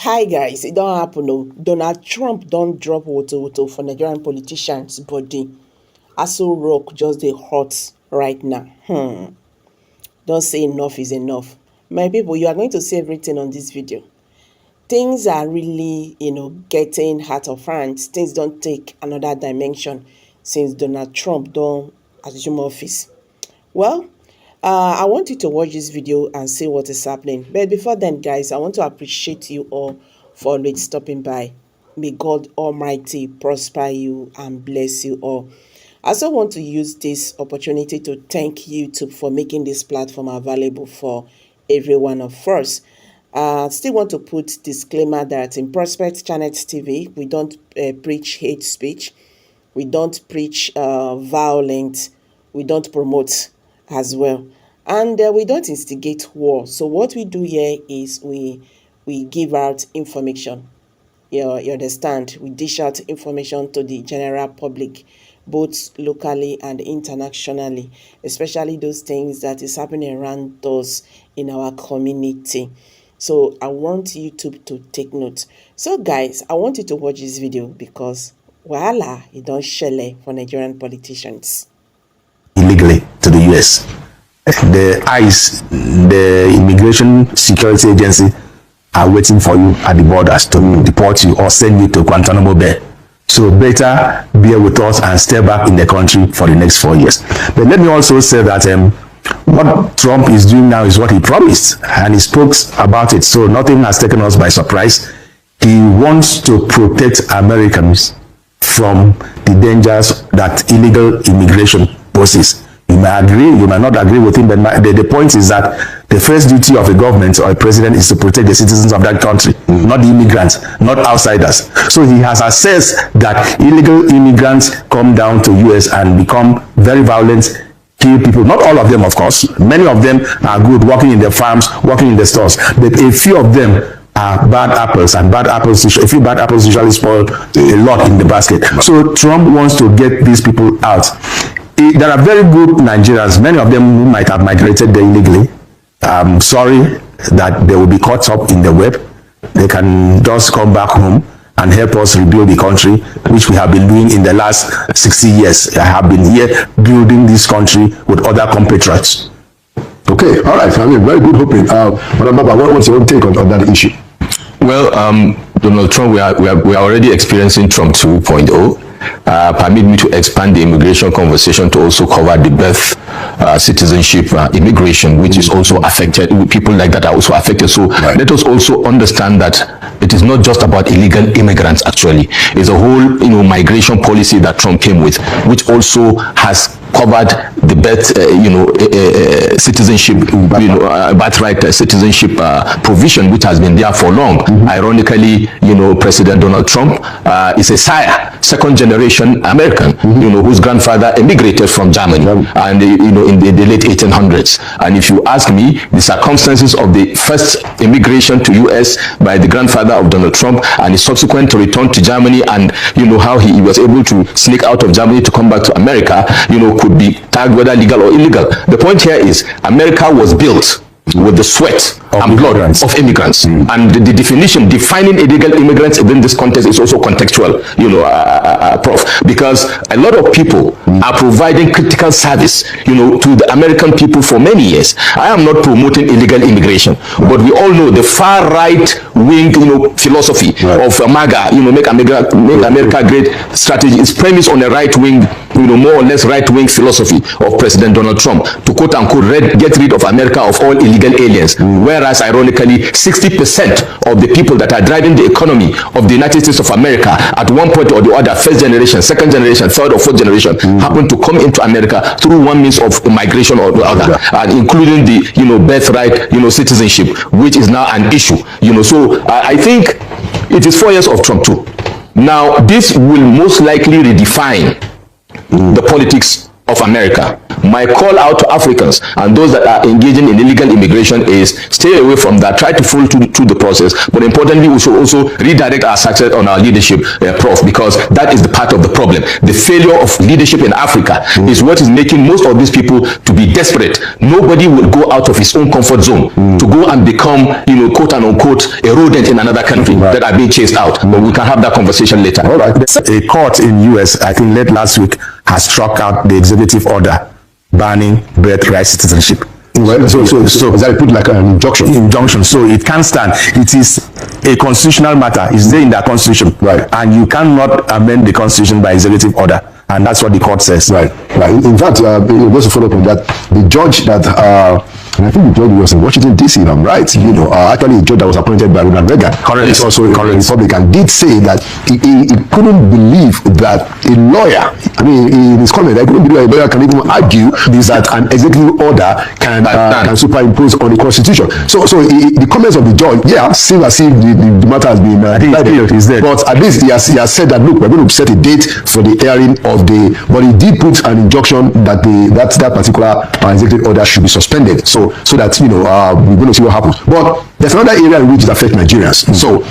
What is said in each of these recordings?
Hi guys, it don't happen no. Donald Trump don't drop Woto for Nigerian politicians body. ASOR0CK just dey hot right now. Don't say enough is enough. My people, you are going to see everything on this video. Things are really, getting out of hand. Things don't take another dimension since Donald Trump don't assume office. Well, I want you to watch this video and see what is happening. But before then, guys, I want to appreciate you all for always stopping by. May God Almighty prosper you and bless you all. I also want to use this opportunity to thank YouTube for making this platform available for every one of us. Still want to put disclaimer that in Prospect Channel TV, we don't preach hate speech. We don't preach violence. We don't promote as well, and we don't instigate war. So what we do here is we give out information. You understand? We dish out information to the general public, both locally and internationally, especially those things that is happening around us in our community. So I want YouTube to take note. So guys, I want you to watch this video because voila, it don't shele for Nigerian politicians. Illegally to the US. The ICE, the Immigration Security Agency, are waiting for you at the borders to deport you or send you to Guantanamo Bay. So better bear with us and stay back in the country for the next 4 years. But let me also say that what Trump is doing now is what he promised, and he spoke about it. So nothing has taken us by surprise. He wants to protect Americans from the dangers that illegal immigration poses. You may agree, you may not agree with him, but the point is that the first duty of a government or a president is to protect the citizens of that country, not the immigrants, not outsiders. So he has assessed that illegal immigrants come down to US and become very violent, kill people. Not all of them, of course. Many of them are good, working in the farms, working in the stores, but a few of them are bad apples, and bad apples, a few bad apples usually spoil a lot in the basket. So Trump wants to get these people out. There are very good Nigerians, many of them who might have migrated there illegally. I'm sorry that they will be caught up in the web. They can just come back home and help us rebuild the country, which we have been doing in the last 60 years. I have been here building this country with other compatriots. Okay, all right. I mean, very good hoping. What's your own take on that issue? Well, Donald Trump, we are already experiencing Trump 2.0. Permit me to expand the immigration conversation to also cover the birth, citizenship, immigration, which is also affected. People like that are also affected. So let us also understand that it is not just about illegal immigrants. Actually, it's a whole migration policy that Trump came with, which also has covered the birth, citizenship, birthright citizenship provision, which has been there for long. Ironically, President Donald Trump is a sire, second generation American, whose grandfather immigrated from Germany, and in the late 1800s. And if you ask me, the circumstances of the first immigration to US by the grandfather of Donald Trump and his subsequent return to Germany, and how he was able to sneak out of Germany to come back to America, could be tagged whether legal or illegal. The point here is America was built with the sweat and blood of immigrants, and the definition defining illegal immigrants in this context is also contextual, Prof, because a lot of people are providing critical service, to the American people for many years. I am not promoting illegal immigration, but we all know the far right wing, philosophy of MAGA, make America great strategy is premised on a right wing, more or less right wing philosophy of President Donald Trump to quote unquote get rid of America of all illegal aliens. Whereas ironically 60% of the people that are driving the economy of the United States of America at one point or the other, first generation, second generation, third or fourth generation, happen to come into America through one means of migration or the other, and including the birthright citizenship, which is now an issue. So I think it is 4 years of Trump too. Now this will most likely redefine the politics of America. My call out to Africans and those that are engaging in illegal immigration is stay away from that. Try to follow through the process. But importantly, we should also redirect our success on our leadership, Prof, because that is the part of the problem. The failure of leadership in Africa is what is making most of these people to be desperate. Nobody will go out of his own comfort zone to go and become, quote and unquote, a rodent in another country that are being chased out. But we can have that conversation later. All right. A court in US, I think late last week, has struck out the executive order banning birthright citizenship. Well, so that put like an injunction. Injunction. So it can't stand. It is a constitutional matter. It's there in the constitution. Right. And you cannot amend the constitution by executive order. And that's what the court says. Right. In fact, just to follow up on that, the judge that and I think the judge was in Washington D.C. if I'm right, actually a judge that was appointed by Ronald Reagan. Correct. It's also a Republican, did say that he couldn't believe that a lawyer, in his comment, I couldn't believe a lawyer can even argue that an executive order can superimpose on the constitution. So the comments of the judge, seem as if the matter has been decided. But at least he has said that, look, we're going to set a date for the hearing of but he did put an injunction that that particular executive order should be suspended. So that we're going to see what happens. But there's another area in which it affects Nigerians. So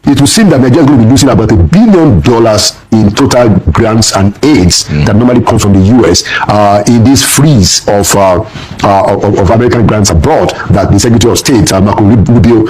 it will seem that Nigeria is going to be losing about $1 billion in total grants and aids that normally come from the US in this freeze of American grants abroad that the Secretary of State Marco Rubio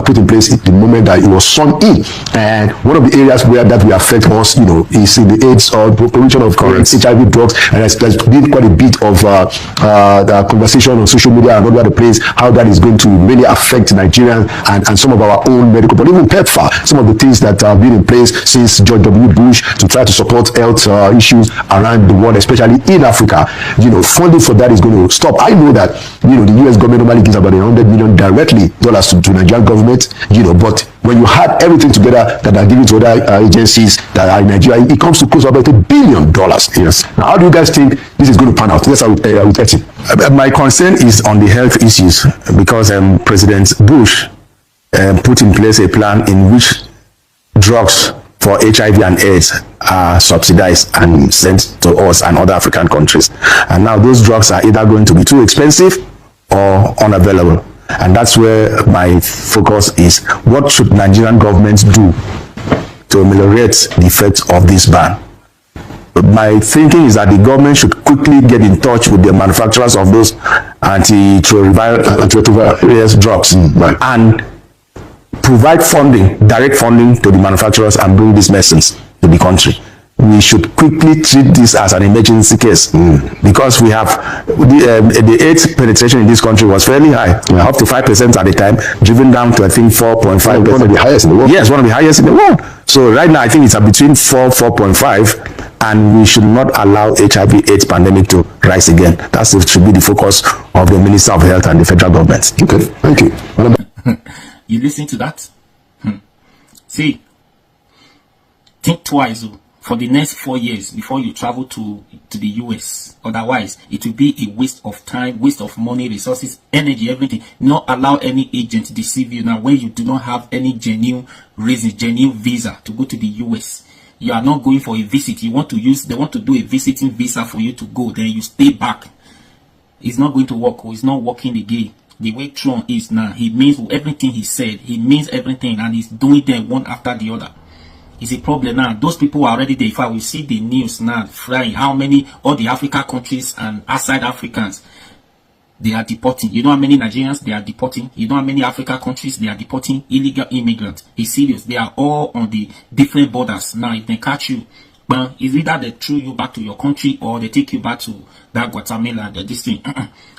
put in place the moment that it was sworn in. And one of the areas where that will affect us is in the AIDS or provision of HIV drugs, and there's been quite a bit of the conversation on social media and all over the place how that is going to really affect Nigerians and some of our own medical, but even PEPFAR, some of the things that have been in place since George W. Bush to try to support health issues around the world, especially in Africa. Funding for that is going to stop. I know that the US government normally gives about $100 million directly to Nigerian government, but when you add everything together that are given to other agencies that are in Nigeria, it comes to close to about $1 billion. Yes. Now, how do you guys think this is going to pan out? Yes, I would tell you. My concern is on the health issues because President Bush put in place a plan in which drugs for HIV and AIDS are subsidized and sent to us and other African countries. And now those drugs are either going to be too expensive or unavailable. And that's where my focus is. What should Nigerian governments do to ameliorate the effects of this ban? My thinking is that the government should quickly get in touch with the manufacturers of those antiretroviral drugs and provide direct funding to the manufacturers and bring these medicines to the country. We should quickly treat this as an emergency case because we have the AIDS penetration in this country was fairly high, up to 5% at the time, driven down to I think 4.5%. One of the highest in the world. Yes, one of the highest in the world. So right now I think it's between 4.5, and we should not allow HIV/AIDS pandemic to rise again. That should be the focus of the Minister of Health and the federal government. Okay, thank you. You listen to that? See, think twice for the next 4 years before you travel to the US. Otherwise, it will be a waste of time, waste of money, resources, energy, everything. Not allow any agent to deceive you. Now, when you do not have any genuine reason, genuine visa to go to the US, you are not going for a visit. They want to do a visiting visa for you to go. Then you stay back. It's not going to work. It's not working again. The way Trump is now, he means everything he said. He means everything, and he's doing them one after the other. It's a problem now. Those people are already there. If I will see the news now flying, how many all the Africa countries and outside Africans they are deporting. You know how many Nigerians they are deporting? You know how many Africa countries they are deporting illegal immigrants? It's serious. They are all on the different borders now. If they catch you, well, it's either they throw you back to your country or they take you back to that Guatemala, this thing.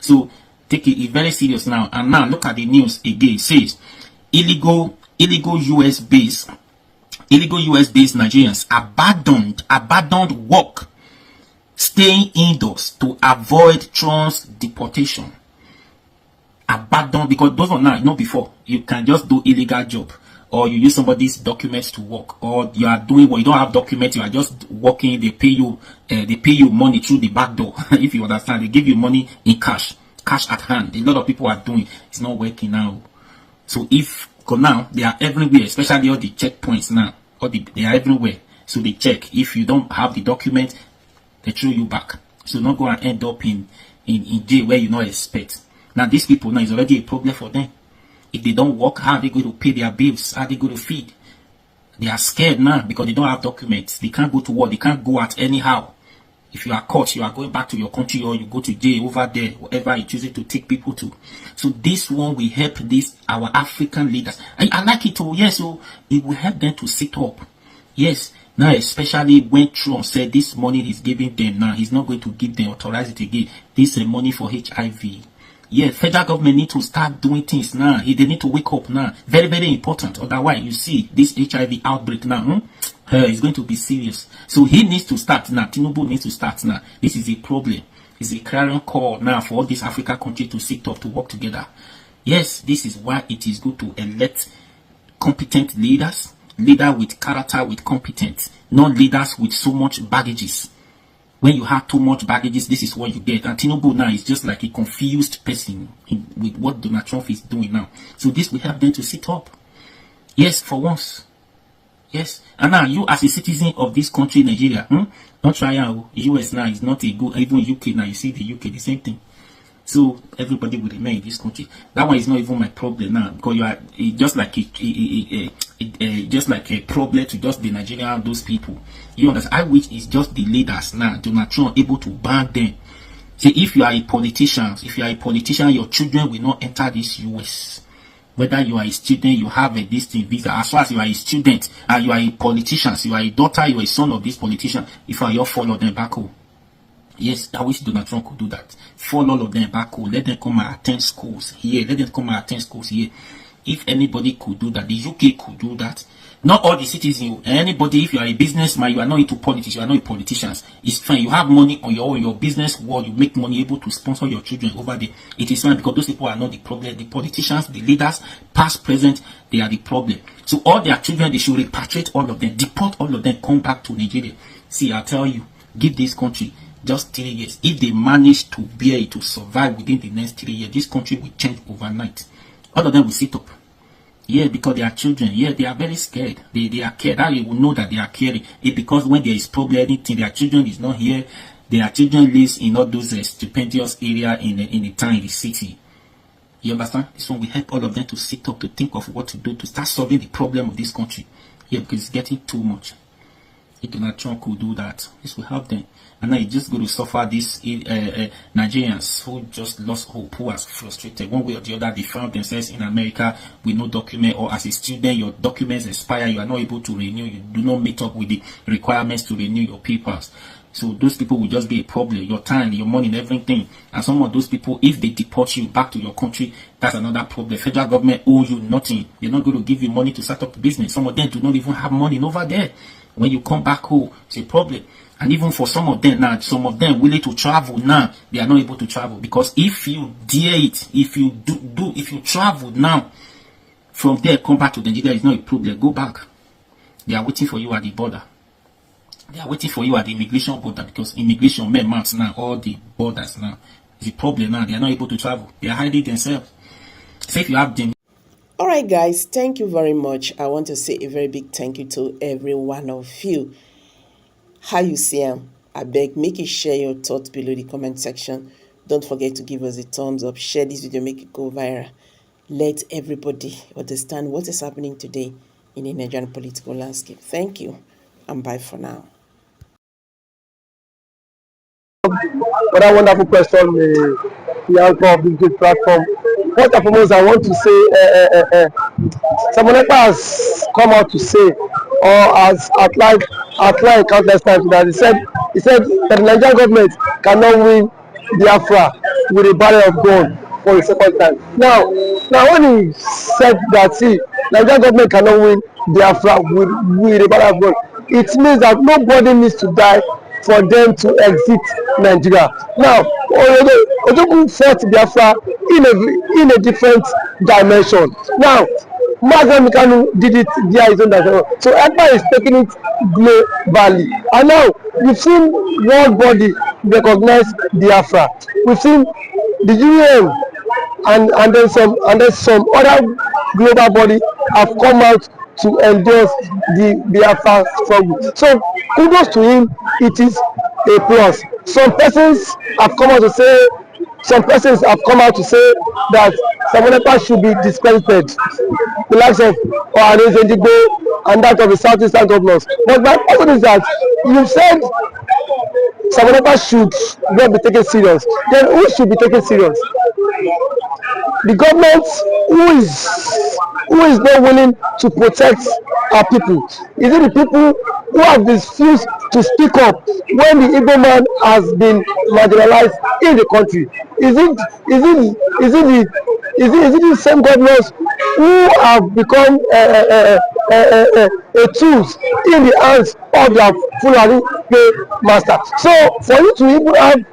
So take it very serious now. And now look at the news again. It says illegal US based Nigerians abandoned work, staying indoors to avoid Trump's deportation. Abandoned, because those are not before. You can just do illegal job, or you use somebody's documents to work, or you are doing what you don't have documents, you are just working. They pay you money through the back door. If you understand, they give you money in cash at hand. A lot of people are doing. It's not working now. So now they are everywhere, especially all the checkpoints now. They are everywhere. So they check. If you don't have the document, they throw you back. So not go and end up in jail where you not expect. Now these people now is already a problem for them. If they don't work, how are they going to pay their bills? How are they going to feed? They are scared now because they don't have documents. They can't go to work. They can't go out anyhow. If you are caught, you are going back to your country or you go to jail over there, whatever you choose to take people to. So this one will help our African leaders. I like it too. Yes, so it will help them to sit up. Yes. Now, especially when Trump said this money he's giving them now, he's not going to give them, authorize it again. This is money for HIV. Yeah, federal government need to start doing things now. They need to wake up now. Very, very important. Otherwise, you see, this HIV outbreak now, is going to be serious. So he needs to start now. Tinubu needs to start now. This is a problem. It's a clarion call now for all these African countries to sit up, to work together. Yes, this is why it is good to elect competent leaders. Leader with character, with competence. Not leaders with so much baggages. When you have too much baggages, this is what you get. And Tinubu now is just like a confused person with what Donald Trump is doing now. So this will help them to sit up. Yes, for once. Yes. And now you as a citizen of this country, Nigeria, don't try out. US now is not a good, even UK now, you see the UK, the same thing. So everybody will remain in this country. That one is not even my problem now, because you are just like a problem to just the Nigerian, those people. You understand? I wish it's just the leaders now. Donald Trump able to ban them. See, if you are a politician, your children will not enter this US. Whether you are a student, you have a distinct visa. As far as you are a student and you are a politician, so you are a daughter, you are a son of this politician. If you follow them back home. Yes, I wish Donald Trump could do that. Follow all of them back home. Let them come and attend schools here. Let them come and attend schools here. If anybody could do that, the UK could do that. Not all the citizens. Anybody, if you are a businessman, you are not into politics, you are not a politician. It's fine. You have money on your business world. You make money, able to sponsor your children over there. It is fine, because those people are not the problem. The politicians, the leaders, past, present, they are the problem. So all their children, they should repatriate all of them, deport all of them, come back to Nigeria. See, I tell you, give this country just 3 years. If they manage to bear it, to survive within the next 3 years, this country will change overnight. All of them will sit up. Yeah, because they are children. Yeah, they are very scared. They are scared. How you will know that they are caring? It's because when there is problem, anything, their children is not here. Their children lives in all those stupendous area in the town, in the city. You understand? This one will help all of them to sit up, to think of what to do, to start solving the problem of this country. Yeah, because it's getting too much. If Donald Trump could do that, this will help them. And now you're just going to suffer these Nigerians who just lost hope, who are frustrated. One way or the other, they found themselves in America with no document, or as a student, your documents expire, you are not able to renew, you do not meet up with the requirements to renew your papers. So those people will just be a problem, your time, your money, and everything. And some of those people, if they deport you back to your country, that's another problem. Federal government owes you nothing. They're not going to give you money to start up a business. Some of them do not even have money over there. When you come back home, it's a problem. And even for some of them now, some of them willing to travel now, they are not able to travel. Because if you dare it, if you travel now, from there come back to Nigeria, it's not a problem. Go back. They are waiting for you at the border. They are waiting for you at the immigration border, because immigration men marks now all the borders now. It's a problem now. They are not able to travel. They are hiding themselves. So if you have them. All right, guys, thank you very much. I want to say a very big thank you to every one of you. How you see them? I beg, make you share your thoughts below the comment section. Don't forget to give us a thumbs up. Share this video, make it go viral. Let everybody understand what is happening today in the Nigerian political landscape. Thank you, and bye for now. For that wonderful question, the answer of this great platform. First and foremost, I want to say, someone has come out to say, or has outlined countless times, that he said that the Nigerian government cannot win Biafra with a barrel of gun for a second time. Now when he said that, see, Nigerian government cannot win Biafra with a barrel of gun, it means that nobody needs to die for them to exit Nigeria. Now, Ojogun fought Biafra in a different dimension. Now, Mazen Mikanu did it via his own dimension. So everybody is taking it globally. And now, we've seen world body recognize Biafra. We've seen the UN and then some other global body have come out to endorse the Biafra struggle. So kudos to him. It is a plus. Some persons have come out to say that Samonekpa should be discredited, the likes of Ohanes Ndigbo and that of the southeastern governors. But my question is that you said Samonekpa should not be taken serious. Then who should be taken serious? The government who is not willing to protect our people? Is it the people who have refused to speak up when the Igbo man has been marginalized in the country? Is it the same governors who have become a tools in the hands of their Fulani master? So for you to even have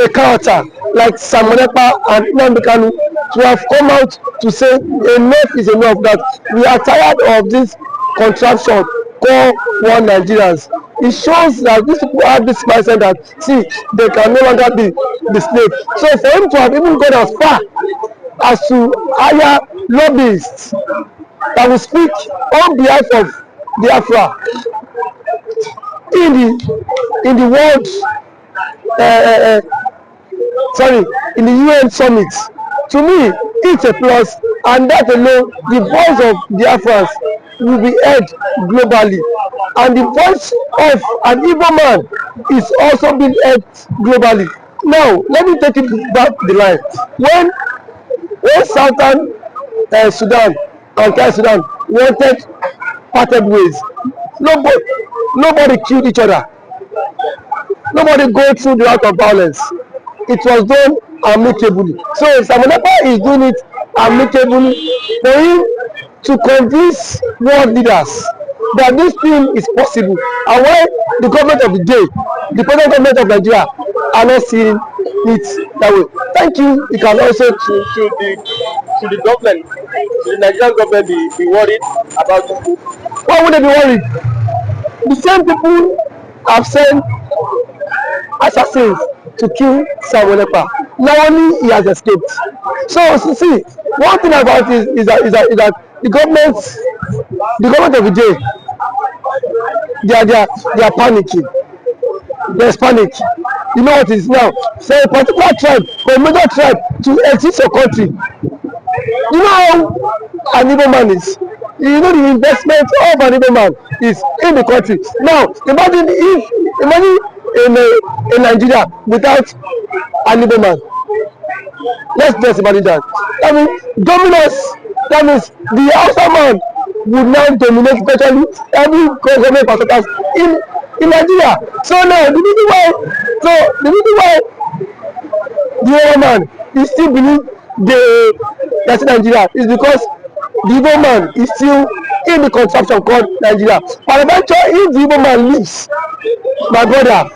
a character like Samonekpa and Nnamdi Kanu to have come out to say enough is enough, that we are tired of this contraption called one Nigerians. It shows that these people have this mindset that see they can no longer be the slave. So for him to have even gone as far as to hire lobbyists that will speak on behalf of Biafra in the world in the UN summit, to me it's a plus, and that alone the voice of Biafrans will be heard globally, and the voice of an Igbo man is also being heard globally. Now let me take it back the line. When Southern Sudan and South Sudan wanted parted ways, nobody killed each other. Nobody go through the route of violence. It was done amicably. So if Samonekpa is doing it amicably, for him to convince world leaders that this thing is possible, and why the government of the day, the present government of Nigeria, are not seeing it that way. Thank you. You can also to the government, to the Nigerian government, be worried about this. Why would they be worried? The same people have sent assassins to kill Samonekpa. Now only he has escaped. So see, one thing about it is that the government of the day, they are panicking. There's panic. You know what it is now? So a particular tribe, or a major tribe, to exit your country. You know how an Igbo man is. You know the investment of an Igbo man is in the country. Now imagine in Nigeria without an Igbo man. Let's just imagine that. That means dominance. That means the outside man would now dominate virtually every government parastatals in Nigeria. So now the reason why the Igbo man is still believe that's Nigeria is because the Igbo man is still in the contraption called Nigeria. But eventually, if the Igbo man leaves, my brother,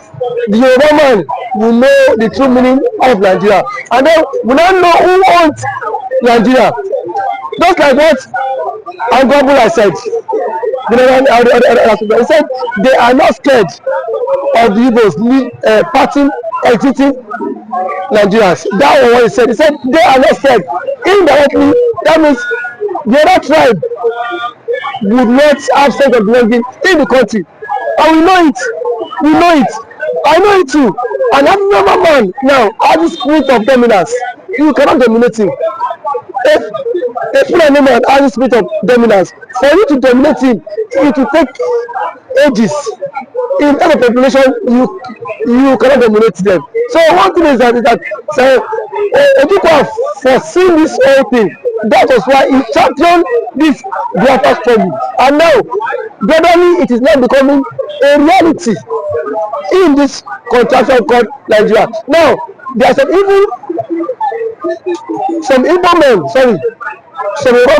the Yoruba man will know the true meaning of Nigeria, and then we now know who owns Nigeria. Just like what Angwabula said, he said they are not scared of the Igbos parting, exiting Nigerians. That was what he said. He said they are not scared. Indirectly, that means the other tribe would not have sense of belonging in the country, and we know it. I know it too. And every man now has the spirit of dominance. You cannot dominate him. If a Fulani man has the spirit of dominance, for you to dominate him, it will take ages. In terms of population, you cannot dominate them. So one thing is that Ojukwu have foreseen this whole thing. That was why he championed this Biafra struggle. And now, gradually, it is now becoming a reality in this contraction called Nigeria. Now, there are some Igbo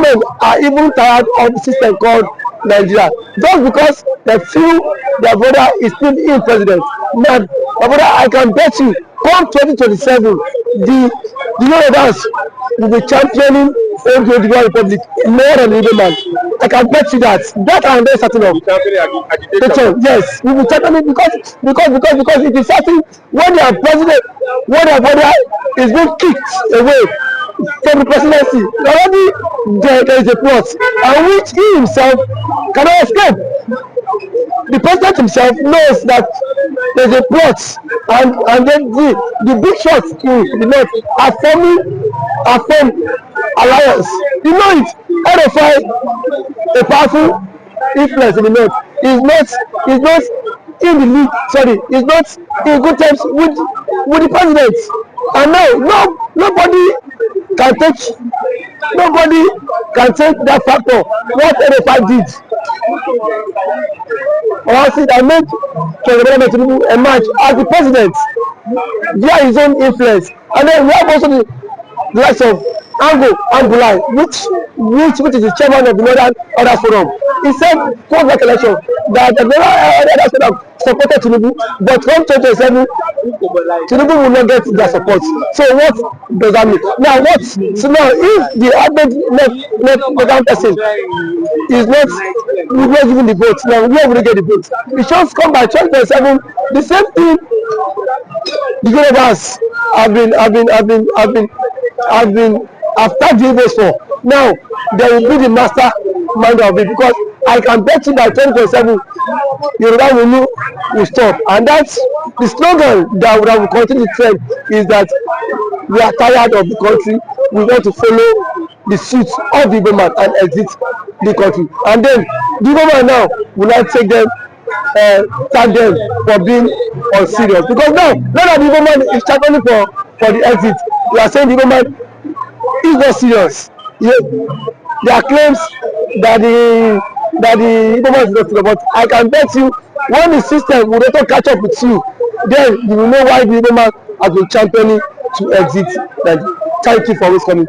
men are even tired of the system called Nigeria, just because they feel their brother is still in president. Man, my brother, I can bet you, come 2027, the Yorubas will be championing the Republic more than the Igbo man. I can bet you that. That I'm very certain of. Yes, we will championing because it is certain when their president, when their brother is being kicked away from the presidency, already there is a plot, and which he himself cannot escape. The president himself knows that there's a plot, and then the big shots in the north are formed alliance. You know it. RFI, a powerful influence in the north, is not in the league. Sorry, is not in good terms with the president. And now nobody can take that factor. What RFI did, or else that made President Tinubu emerge as the president via his own influence. And then we have also the likes of Angulai, which is the chairman of the Northern Others Forum. He said post that election that the Northern Others Forum supported Tinubu, but come 2027, Tinubu will not get their support. So what does that mean? Now if the average Northern person is not giving the vote, now where will they get the vote? It just come by 2027. The same thing the universe have tagged the votes for. Now they will be the master mind of it, because I can bet you by 2027 Yoruba will stop. And that's the slogan that will continue to trend, is that we are tired of the country, we want to follow the suit of the government and exit the country. And then the government now will not take them, thank them for being unserious, because now that the government is struggling for the exit, we are saying the government is not serious. There are claims that the government is not serious, but I can bet you when the system will not catch up with you, then you will know why the government has been championing to exit. Thank you for always coming.